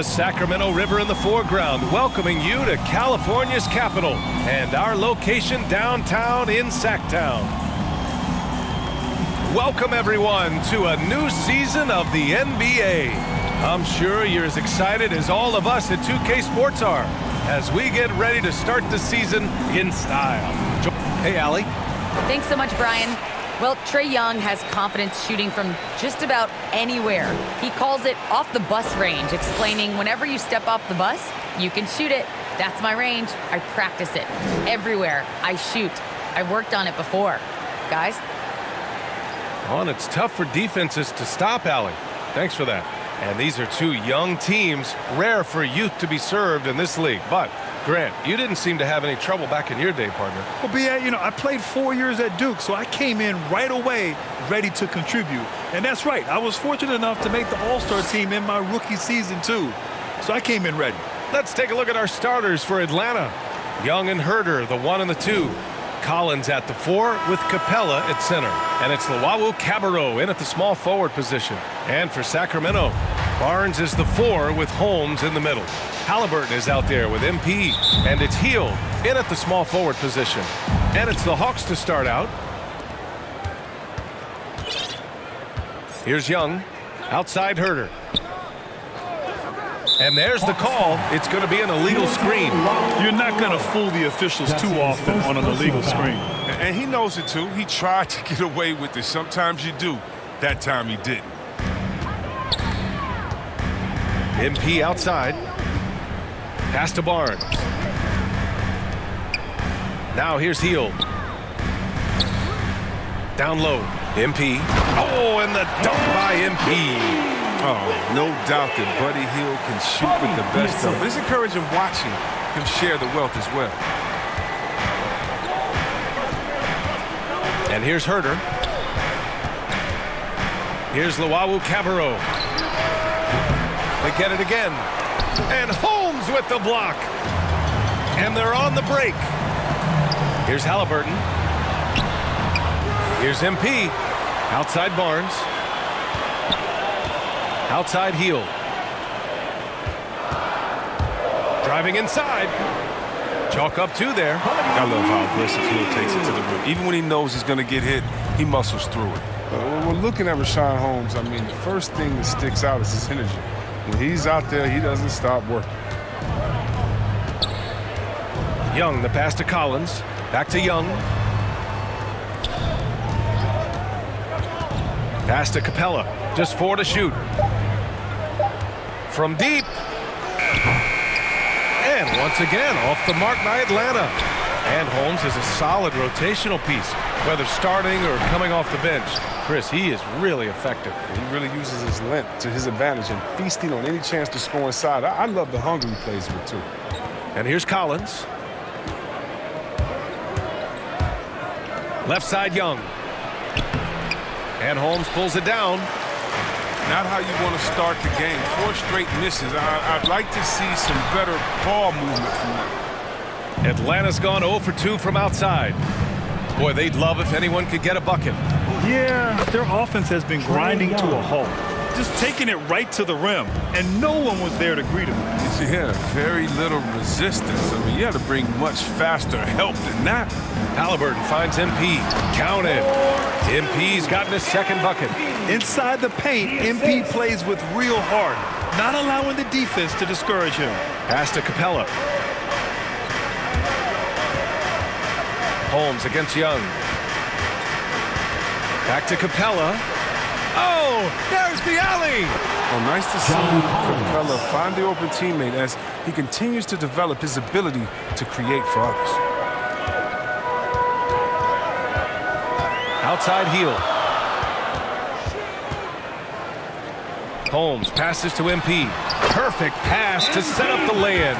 The Sacramento River in the foreground, welcoming you to California's capital and our location downtown in Sacktown. Welcome everyone to a new season of the NBA. I'm sure you're as excited as all of us at 2K Sports are as we get ready to start the season in style. Hey, Allie. Thanks so much, Brian. Well, Trae Young has confidence shooting from just about anywhere. He calls it off the bus range, explaining whenever you step off the bus, you can shoot it. That's my range. I practice it. Everywhere I shoot. I've worked on it before. Guys? Well, and it's tough for defenses to stop, Allie. Thanks for that. And these are two young teams, rare for youth to be served in this league. But, Grant, you didn't seem to have any trouble back in your day, partner. Well, B.A., I played 4 years at Duke, so I came in right away ready to contribute. And that's right. I was fortunate enough to make the All-Star team in my rookie season, too. So I came in ready. Let's take a look at our starters for Atlanta. Young and Herder, the 1 and the 2. Collins at the 4 with Capella at center. And it's Luwawu-Cabarrot in at the small forward position. And for Sacramento, Barnes is the 4 with Holmes in the middle. Halliburton is out there with MP. And it's Hield in at the small forward position. And it's the Hawks to start out. Here's Young. Outside Herder. And there's the call. It's going to be an illegal screen. You're not going to fool the officials too often on an illegal screen. And he knows it, too. He tried to get away with it. Sometimes you do. That time he didn't. MP outside. Pass to Barnes. Now here's Hield. Down low. MP. Oh, and the dunk by MP. Oh, no doubt that Buddy Hield can shoot with the best of them. It's encouraging watching him share the wealth as well. And here's Herder. Here's Luwawu-Cabarrot. They get it again. And Holmes with the block. And they're on the break. Here's Halliburton. Here's MP. Outside Barnes. Outside Hield. Driving inside. Chalk up 2 there. I love how aggressive Hield takes it to the rim. Even when he knows he's going to get hit, he muscles through it. When we're looking at Richaun Holmes, the first thing that sticks out is his energy. When he's out there, he doesn't stop working. Young, the pass to Collins. Back to Young. Pass to Capella. Just 4 to shoot. From deep. And once again, off the mark by Atlanta. And Holmes is a solid rotational piece, whether starting or coming off the bench. Chris, he is really effective. He really uses his length to his advantage and feasting on any chance to score inside. I love the hunger he plays with, too. And here's Collins. Left side Young. And Holmes pulls it down. Not how you want to start the game. 4 straight misses. I'd like to see some better ball movement from them. Atlanta's gone 0 for 2 from outside. Boy, they'd love if anyone could get a bucket. Yeah, their offense has been grinding to a halt. Just taking it right to the rim, and no one was there to greet him. Yeah, very little resistance. You had to bring much faster help than that. Halliburton finds MP. Counted. MP's gotten his second bucket. Inside the paint, MP plays with real heart, not allowing the defense to discourage him. Pass to Capella. Holmes against Young. Back to Capella. Oh, there's the alley. Oh, nice to see Capella find the open teammate as he continues to develop his ability to create for others. Outside Hield. Holmes passes to MP. Perfect pass to set up the lay-in.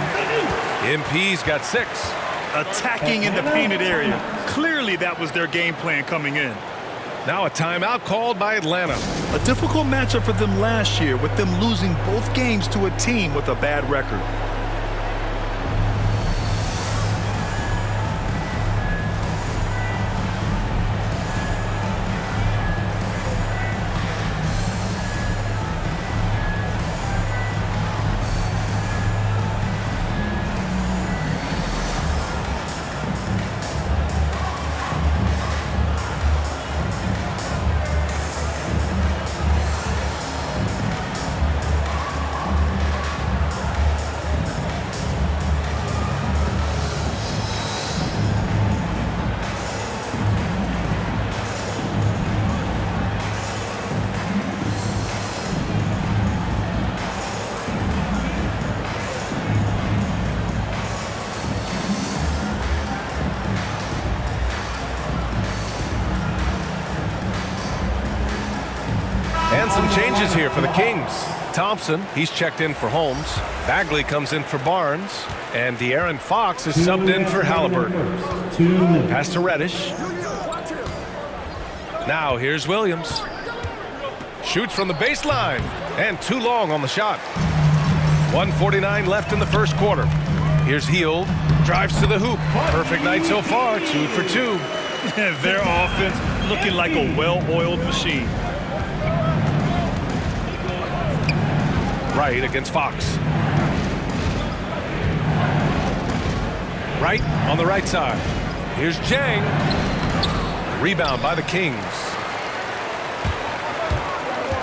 MP's got 6. Attacking in the painted area. Clearly that was their game plan coming in. Now a timeout called by Atlanta. A difficult matchup for them last year, with them losing both games to a team with a bad record. And some changes here for the Kings. Thompson, he's checked in for Holmes. Bagley comes in for Barnes. And De'Aaron Fox is subbed in for Halliburton. Pass to Reddish. Now here's Williams. Shoots from the baseline. And too long on the shot. 1:49 left in the first quarter. Here's Hield. Drives to the hoop. Perfect night so far. 2 for 2. Their offense looking like a well-oiled machine. Wright against Fox. Wright on the right side. Here's Jang. Rebound by the Kings.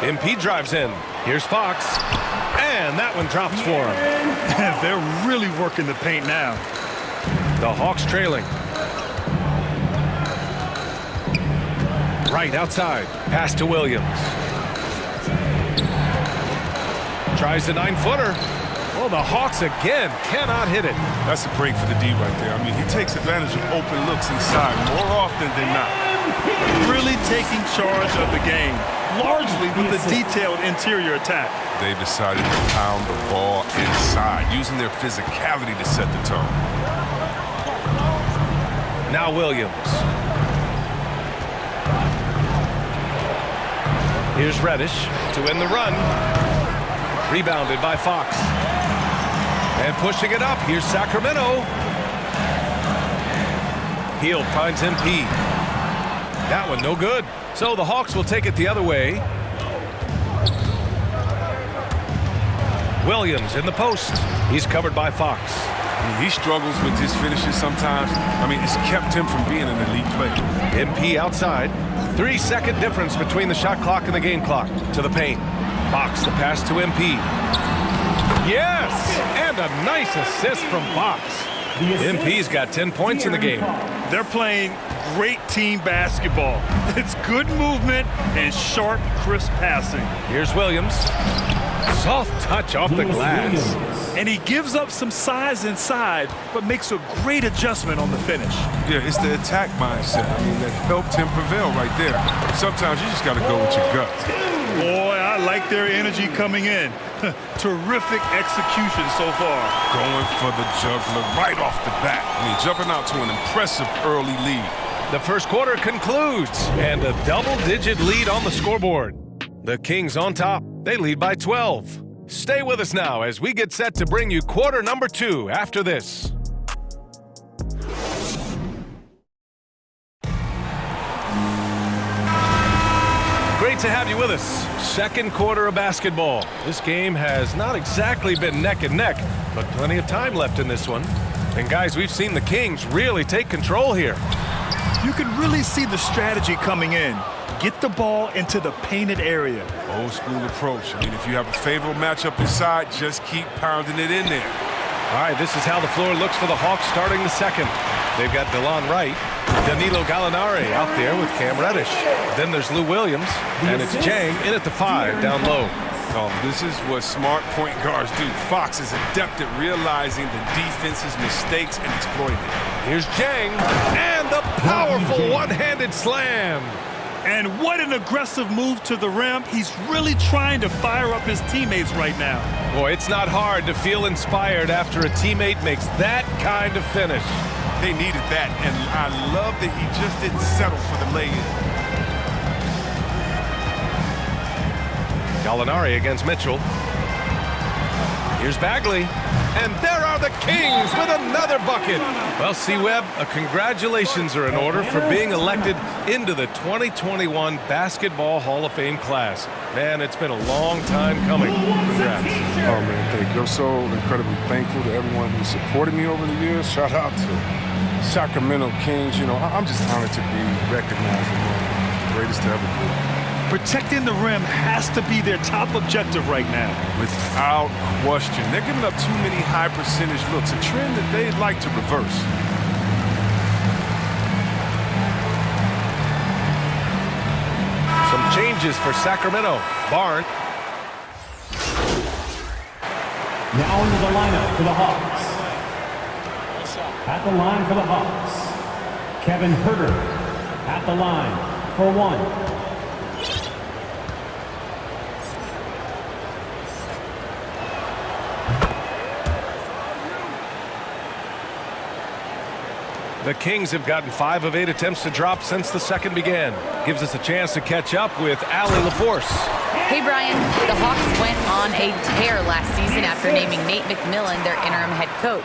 MP drives in. Here's Fox. And that one drops for him. They're really working the paint now. The Hawks trailing. Right outside. Pass to Williams. Tries the 9-footer. Well, the Hawks again cannot hit it. That's a break for the D right there. I mean, he takes advantage of open looks inside more often than not. Really taking charge of the game, largely with the detailed interior attack. They decided to pound the ball inside, using their physicality to set the tone. Now Williams. Here's Reddish to win the run. Rebounded by Fox. And pushing it up, here's Sacramento. Hield finds MP. That one no good. So the Hawks will take it the other way. Williams in the post. He's covered by Fox. He struggles with his finishes sometimes. I mean, it's kept him from being an elite player. MP outside. 3-second difference between the shot clock and the game clock. To the paint. Fox, the pass to MP. Yes! And a nice assist from Fox. MP's got 10 points in the game. They're playing great team basketball. It's good movement and sharp, crisp passing. Here's Williams. Soft touch off the glass. And he gives up some size inside, but makes a great adjustment on the finish. Yeah, it's the attack mindset. I mean, that helped him prevail right there. Sometimes you just got to go with your gut. Boy, I like their energy coming in. Terrific execution so far. Going for the juggler right off the bat. I mean, jumping out to an impressive early lead. The first quarter concludes, and a double-digit lead on the scoreboard. The Kings on top. They lead by 12. Stay with us now as we get set to bring you quarter number 2 after this. Great to have you with us. Second quarter of basketball. This game has not exactly been neck and neck, but plenty of time left in this one. And guys, we've seen the Kings really take control here. You can really see the strategy coming in. Get the ball into the painted area. Old school approach. I mean, if you have a favorable matchup inside, just keep pounding it in there. All right, this is how the floor looks for the Hawks starting the second. They've got DeLon Wright, Danilo Gallinari out there with Cam Reddish. Then there's Lou Williams, and it's Jang in at the 5 down low. Oh, this is what smart point guards do. Fox is adept at realizing the defense's mistakes and exploiting it. Here's Jang, and the powerful one-handed slam. And what an aggressive move to the rim. He's really trying to fire up his teammates right now. Boy, it's not hard to feel inspired after a teammate makes that kind of finish. They needed that, and I love that he just didn't settle for the lay-in. Gallinari against Mitchell. Here's Bagley. And there are the Kings with another bucket. Well, C-Webb, congratulations are in order for being elected into the 2021 Basketball Hall of Fame class. Man, it's been a long time coming. Congrats. Oh, man, thank you. I'm so incredibly thankful to everyone who supported me over the years. Shout out to Sacramento Kings. You know, I'm just honored to be recognized as one of the greatest to ever be. Protecting the rim has to be their top objective right now. Without question. They're giving up too many high percentage looks, a trend that they'd like to reverse. Some changes for Sacramento. Barnes. Now into the lineup for the Hawks. At the line for the Hawks, Kevin Huerter. At the line for 1. The Kings have gotten 5 of 8 attempts to drop since the second began. Gives us a chance to catch up with Allie LaForce. Hey, Brian. The Hawks went on a tear last season after naming Nate McMillan their interim head coach.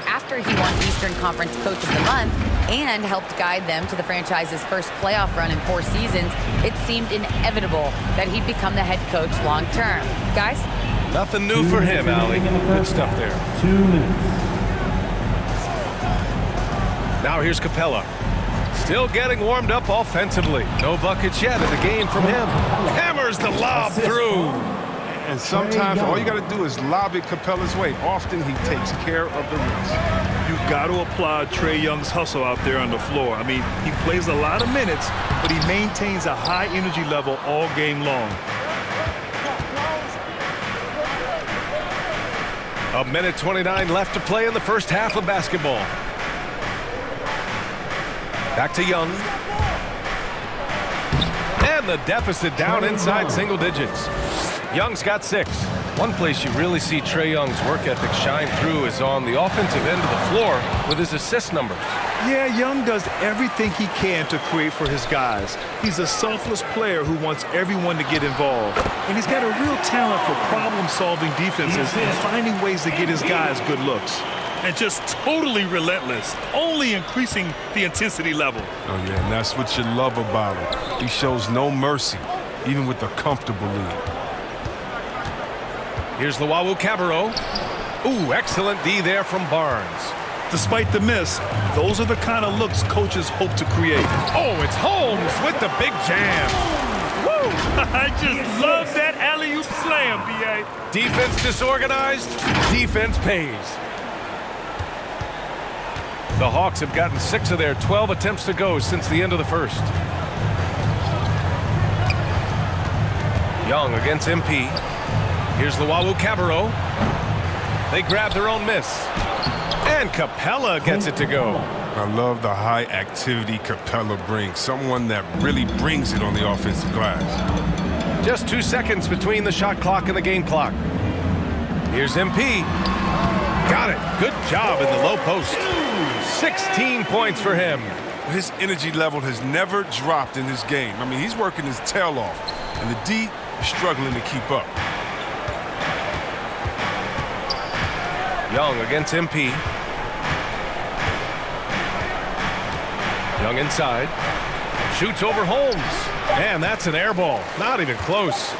After he won Eastern Conference Coach of the Month and helped guide them to the franchise's first playoff run in 4 seasons, it seemed inevitable that he'd become the head coach long term. Guys? Nothing new for him, Allie. Good stuff there. 2 minutes. Now here's Capella. Still getting warmed up offensively. No buckets yet in the game from him. Hammers the lob through. And sometimes all you got to do is lob it Capella's way. Often he takes care of the rest. You got to applaud Trae Young's hustle out there on the floor. I mean, he plays a lot of minutes, but he maintains a high energy level all game long. A minute 29 left to play in the first half of basketball. Back to Young. And the deficit down inside single digits. Young's got 6. One place you really see Trae Young's work ethic shine through is on the offensive end of the floor with his assist numbers. Yeah, Young does everything he can to create for his guys. He's a selfless player who wants everyone to get involved. And he's got a real talent for problem-solving defenses and finding ways to get his guys good looks. And just totally relentless, only increasing the intensity level. Oh, yeah, and that's what you love about him. He shows no mercy, even with a comfortable lead. Here's Luwawu-Cabarrot. Ooh, excellent D there from Barnes. Despite the miss, those are the kind of looks coaches hope to create. Oh, it's Holmes with the big jam. Woo! I just love that alley-oop slam, B.A. Defense disorganized, defense pays. The Hawks have gotten 6 of their 12 attempts to go since the end of the first. Young against MP. Here's Luwawu-Cabarrot. They grab their own miss. And Capella gets it to go. I love the high activity Capella brings. Someone that really brings it on the offensive glass. Just 2 seconds between the shot clock and the game clock. Here's MP. Got it. Good job in the low post. 16 points for him. His energy level has never dropped in this game. I mean, he's working his tail off, and the D is struggling to keep up. Young against MP. Young inside. Shoots over Holmes. And that's an air ball. Not even close.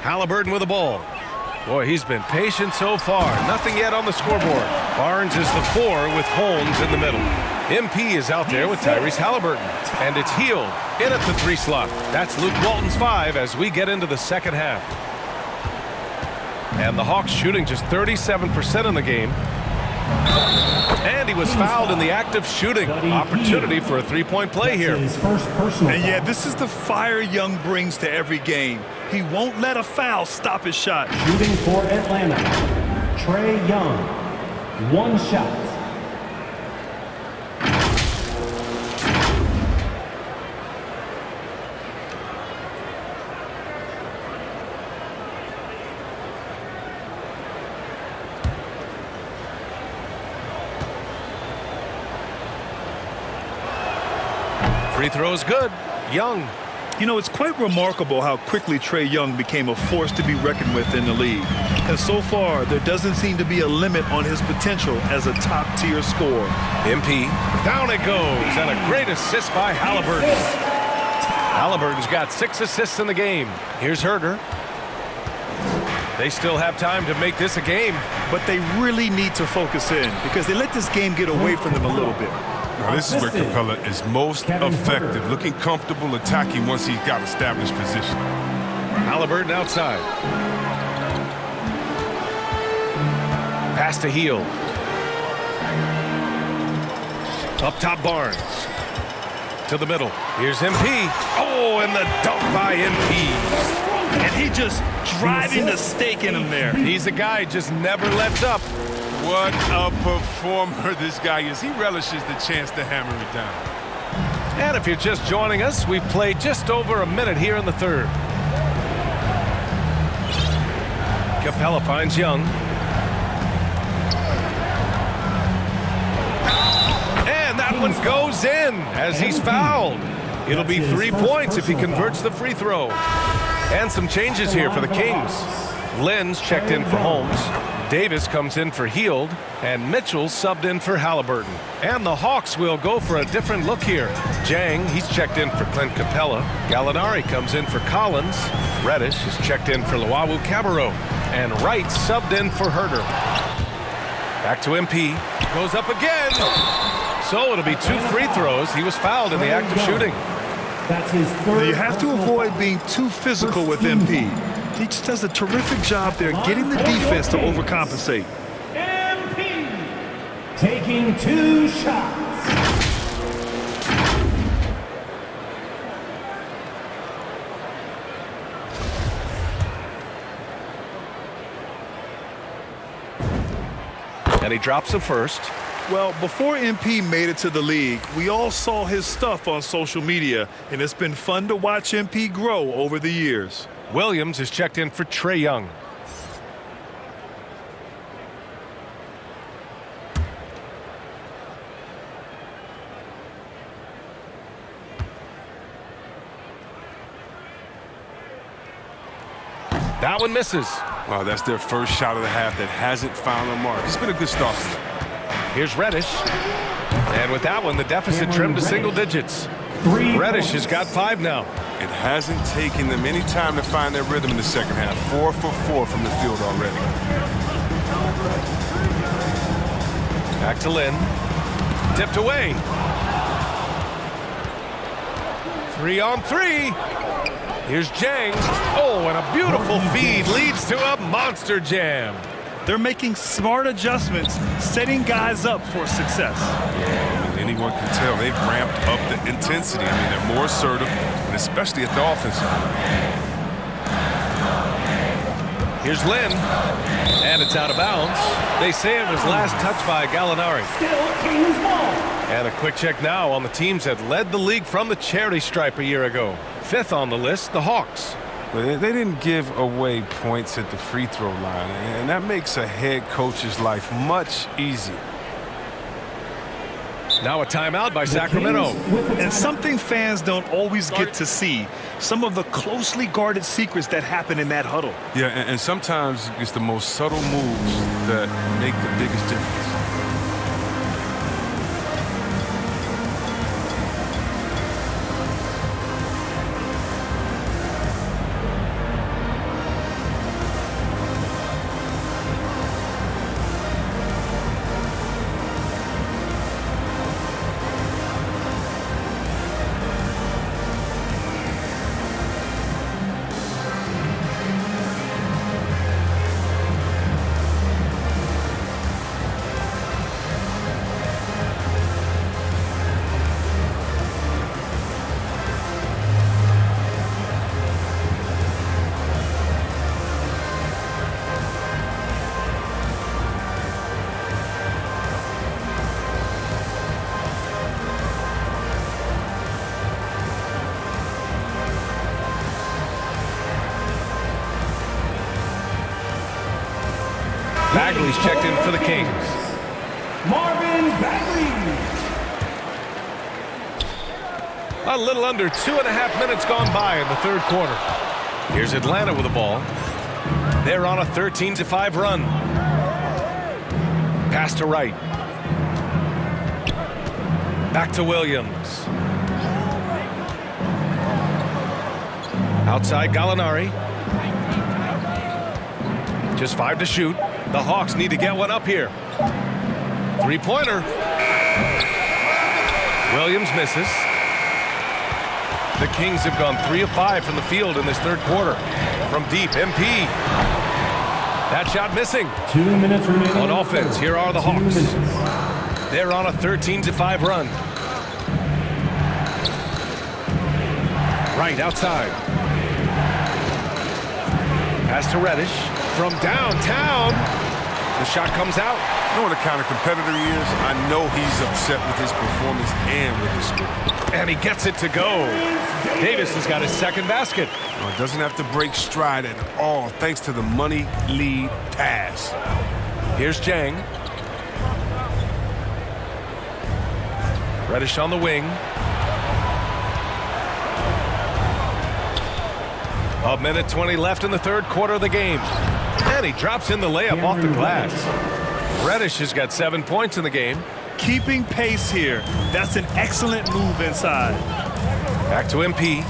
Halliburton with the ball. Boy, he's been patient so far. Nothing yet on the scoreboard. Barnes is the 4 with Holmes in the middle. MP is out there with Tyrese Halliburton. And it's Hield in at the 3 slot. That's Luke Walton's 5 as we get into the second half. And the Hawks shooting just 37% in the game. And he was fouled in the act of shooting. Opportunity for a 3-point play here. His first personal And yeah, foul. this is the fire Young brings to every game. He won't let a foul stop his shot. Shooting for Atlanta, Trae Young. 1 shot. Free throws good. Young. You know, it's quite remarkable how quickly Trae Young became a force to be reckoned with in the league. And so far, there doesn't seem to be a limit on his potential as a top-tier scorer. MP. Down it goes. And a great assist by Halliburton. Halliburton's got 6 assists in the game. Here's Herder. They still have time to make this a game. But they really need to focus in because they let this game get away from them a little bit. Now, this is where Capella is most effective, looking comfortable, attacking once he's got established position. Halliburton outside. Pass to Hield. Up top, Barnes. To the middle. Here's MP. Oh, and the dunk by MP. And he just driving the stake in him there. He's a guy just never lets up. What a performer this guy is. He relishes the chance to hammer it down. And if you're just joining us, we've played just over a minute here in the third. Capella finds Young. And that one goes in as he's fouled. It'll be 3 points if he converts the free throw. And some changes here for the Kings. Lynn's checked in for Holmes. Davis comes in for Heald, and Mitchell subbed in for Halliburton. And the Hawks will go for a different look here. Jang, he's checked in for Clint Capella. Gallinari comes in for Collins. Reddish is checked in for Luwawu-Cabarrot. And Wright subbed in for Herder. Back to MP. Goes up again. So it'll be 2 free throws. He was fouled in the act of shooting. That's his third. You have to avoid being too physical with MP. He just does a terrific job there getting the defense to overcompensate. MP taking 2 shots. And he drops the first. Well, before MP made it to the league, we all saw his stuff on social media, and it's been fun to watch MP grow over the years. Williams is checked in for Trae Young. That one misses. Wow, that's their first shot of the half that hasn't found a mark. It's been a good start for them. Here's Reddish. And with that one, the deficit trimmed to single digits. Reddish has got 5 now. It hasn't taken them any time to find their rhythm in the second half. 4 for 4 from the field already. Back to Lynn. Tipped away. 3 on 3. Here's Jang. Oh, and a beautiful feed leads to a monster jam. They're making smart adjustments, setting guys up for success. Anyone can tell they've ramped up the intensity. I mean, they're more assertive, and especially at the offensive end. Here's Lynn, and it's out of bounds. They say it was last touched by Gallinari. Still Kings ball. And a quick check now on the teams that led the league from the charity stripe a year ago. 5th on the list, the Hawks. But they didn't give away points at the free throw line, and that makes a head coach's life much easier. Now a timeout by Sacramento. And something fans don't always get to see, some of the closely guarded secrets that happen in that huddle. Yeah, and sometimes it's the most subtle moves that make the biggest difference. Bagley's checked in for the Kings. Marvin Bagley. A little under 2.5 minutes gone by in the third quarter. Here's Atlanta with the ball. They're on a 13-5 run. Pass to Wright. Back to Williams. Outside Gallinari. Just 5 to shoot. The Hawks need to get one up here. 3-pointer. Williams misses. The Kings have gone 3 of 5 from the field in this third quarter. From deep, MP. That shot missing. 2 minutes remaining. On offense, here are the Hawks. They're on a 13-5 run. Right outside. Pass to Reddish from downtown. The shot comes out. You know what a kind of competitor he is? I know he's upset with his performance and with the score. And he gets it to go. Davis has got his second basket. It doesn't have to break stride at all thanks to the money lead pass. Here's Jang. Reddish on the wing. A minute 20 left in the third quarter of the game. And he drops in the layup off the glass. Reddish has got 7 points in the game. Keeping pace here. That's an excellent move inside. Back to MP.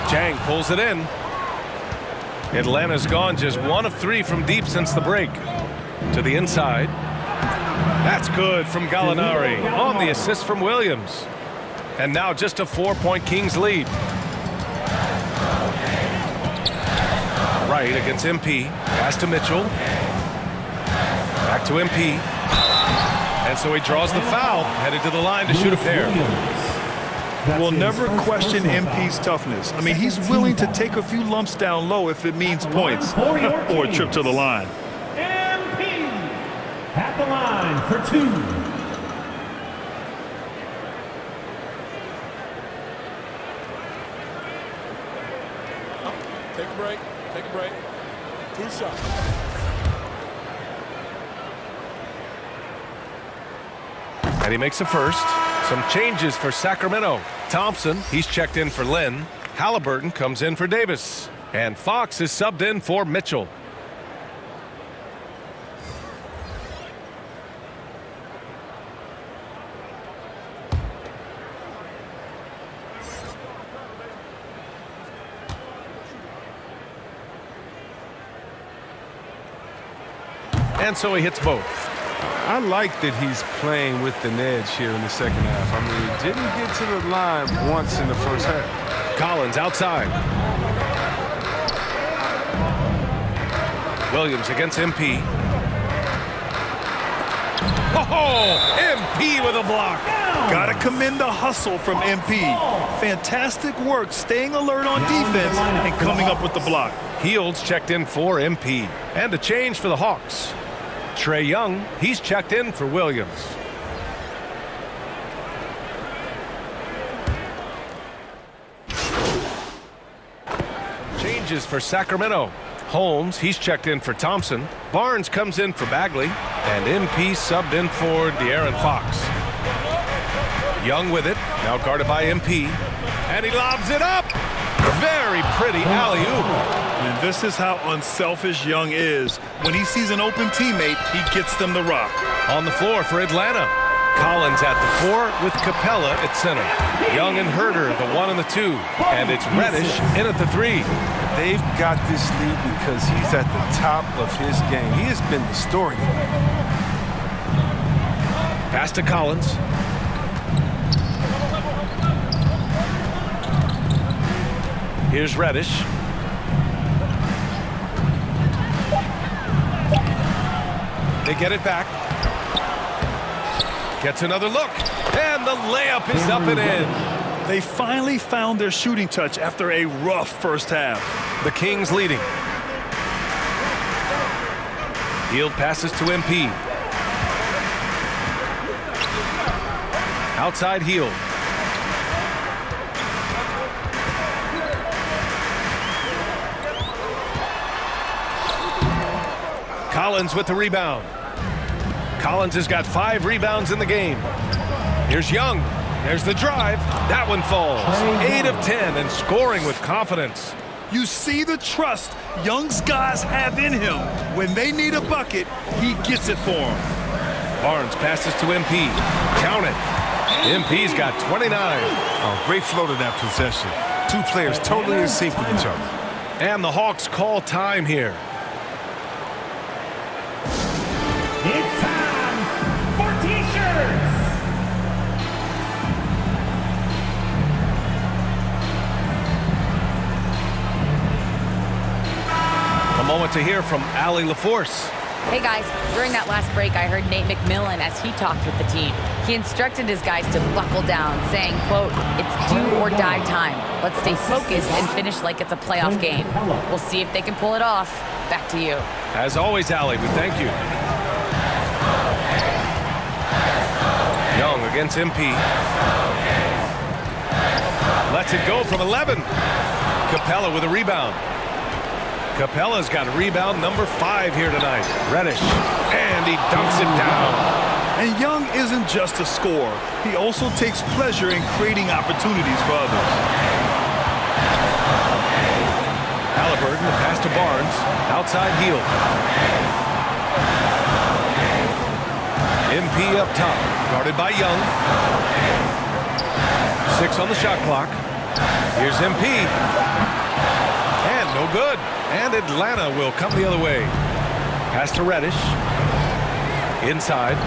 Jang pulls it in. Atlanta's gone just 1 of 3 from deep since the break. To the inside. That's good from Gallinari on the assist from Williams. And now just a 4-point Kings lead. Right against MP. Pass to Mitchell. Back to MP. And so he draws the foul, headed to the line to shoot a pair. We'll never question MP's toughness. I mean, he's willing to take a few lumps down low if it means points or a trip to the line. MP at the line for 2. Take a break. Take a break. 2 shots. And he makes a first. Some changes for Sacramento. Thompson, he's checked in for Lynn. Halliburton comes in for Davis. And Fox is subbed in for Mitchell. And so he hits both. I like that he's playing with an edge here in the second half. I mean, he didn't get to the line once in the first half. Collins outside. Williams against MP. Oh, MP with a block. Gotta commend the hustle from MP. Fantastic work staying alert on defense and coming up with the block. Heald's checked in for MP. And a change for the Hawks. Trae Young, he's checked in for Williams. Changes for Sacramento. Holmes, he's checked in for Thompson. Barnes comes in for Bagley. And MP subbed in for De'Aaron Fox. Young with it, now guarded by MP. And he lobs it up. Very pretty alley-oop. And this is how unselfish Young is. When he sees an open teammate, he gets them the rock. On the floor for Atlanta. Collins at the 4 with Capella at center. Young and Herter, the 1 and the 2. And it's Reddish in at the 3. They've got this lead because he's at the top of his game. He has been the story. Pass to Collins. Here's Reddish. They get it back. Gets another look. And the layup is up and in. They finally found their shooting touch after a rough first half. The Kings leading. Hield passes to MP. Outside Hield. Collins with the rebound. Collins has got 5 rebounds in the game. Here's Young. There's the drive. That one falls. 8 of 10 and scoring with confidence. You see the trust Young's guys have in him. When they need a bucket, he gets it for them. Barnes passes to MP. Count it. MP's got 29. Oh, great flow to that possession. 2 players totally in sync with each other. And the Hawks call time here. It's time for T-shirts. A moment to hear from Allie LaForce. Hey guys, during that last break, I heard Nate McMillan as he talked with the team. He instructed his guys to buckle down, saying, quote, "It's do or die time. Let's stay focused and finish like it's a playoff game. We'll see if they can pull it off." Back to you. As always, Allie, we thank you. Young against MP. Lets it go from 11. Capella with a rebound. Capella's got rebound number 5 here tonight. Reddish. And he dunks it down. And Young isn't just a scorer. He also takes pleasure in creating opportunities for others. Halliburton, the pass to Barnes. Outside heel. MP up top. Guarded by Young. 6 on the shot clock. Here's MP. And no good. And Atlanta will come the other way. Pass to Reddish. Inside.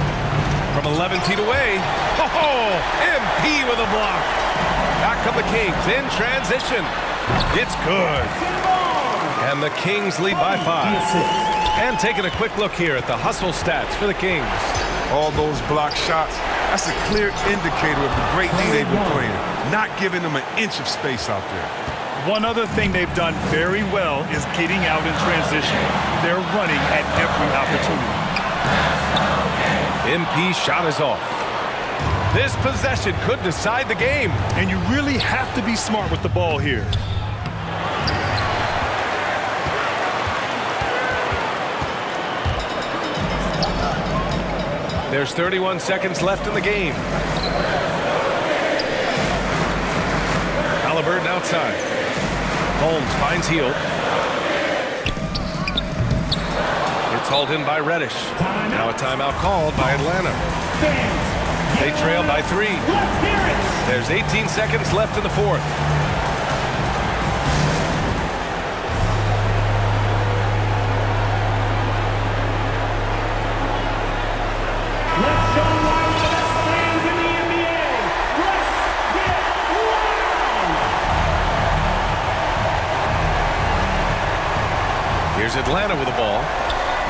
From 11 feet away. Oh, MP with a block. Back come the Kings in transition. It's good. And the Kings lead by 5. And taking a quick look here at the hustle stats for the Kings. All those block shots, that's a clear indicator of the great D they've been playing. Not giving them an inch of space out there. One other thing they've done very well is getting out in transition. They're running at every opportunity. MP shot is off. This possession could decide the game. And you really have to be smart with the ball here. There's 31 seconds left in the game. Halliburton outside. Holmes finds Hield. It's hauled in by Reddish. Now a timeout called by Atlanta. They trail by 3. There's 18 seconds left in the 4th. Here's Atlanta with the ball.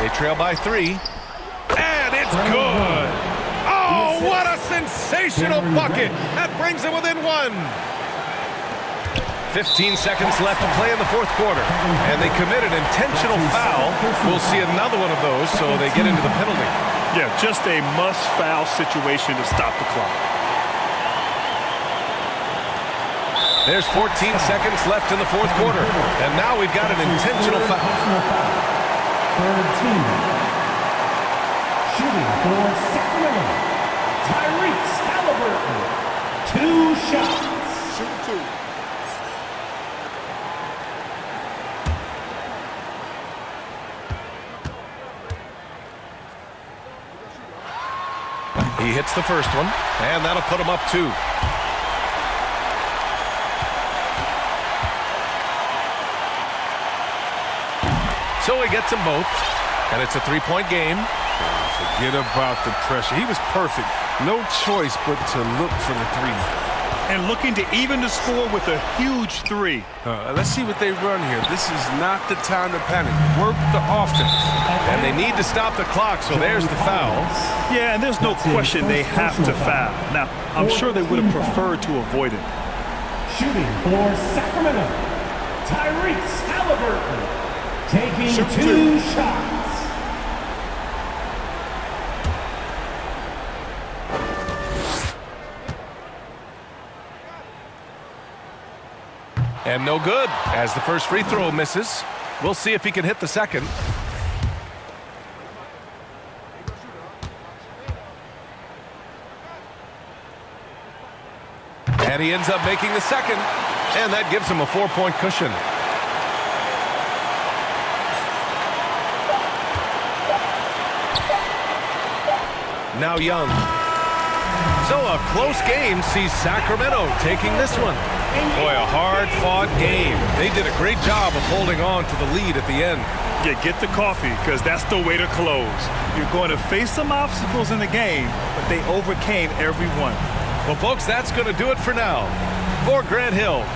They trail by 3. And it's good. Oh, what a sensational bucket. That brings them within 1. 15 seconds left to play in the 4th quarter. And they commit an intentional foul. We'll see another one of those, so they get into the penalty. Yeah, just a must-foul situation to stop the clock. There's 14 seconds left in the 4th quarter. And now we've got an intentional foul. Third team. Shooting for Sacramento. Tyrese Halliburton. 2 shots. Shoot 2. He hits the first one, and that'll put him up 2. So he gets them both, and it's a 3-point game. Forget about the pressure. He was perfect. No choice but to look for the 3. And looking to even the score with a huge 3. Let's see what they run here. This is not the time to panic. Work the offense. And they need to stop the clock, so there's the foul. Yeah, and there's no question they have to foul. Now, I'm sure they would have preferred to avoid it. Shooting for Sacramento. Tyrese Halliburton. Taking Shoot 2 shots. And no good, as the first free throw misses. We'll see if he can hit the second. And he ends up making the second, and that gives him a 4-point cushion. Now Young. So a close game sees Sacramento taking this one. Boy, a hard-fought game. They did a great job of holding on to the lead at the end. Yeah, get the coffee, because that's the way to close. You're going to face some obstacles in the game, but they overcame every one. Well, folks, that's going to do it for now. For Grant Hill.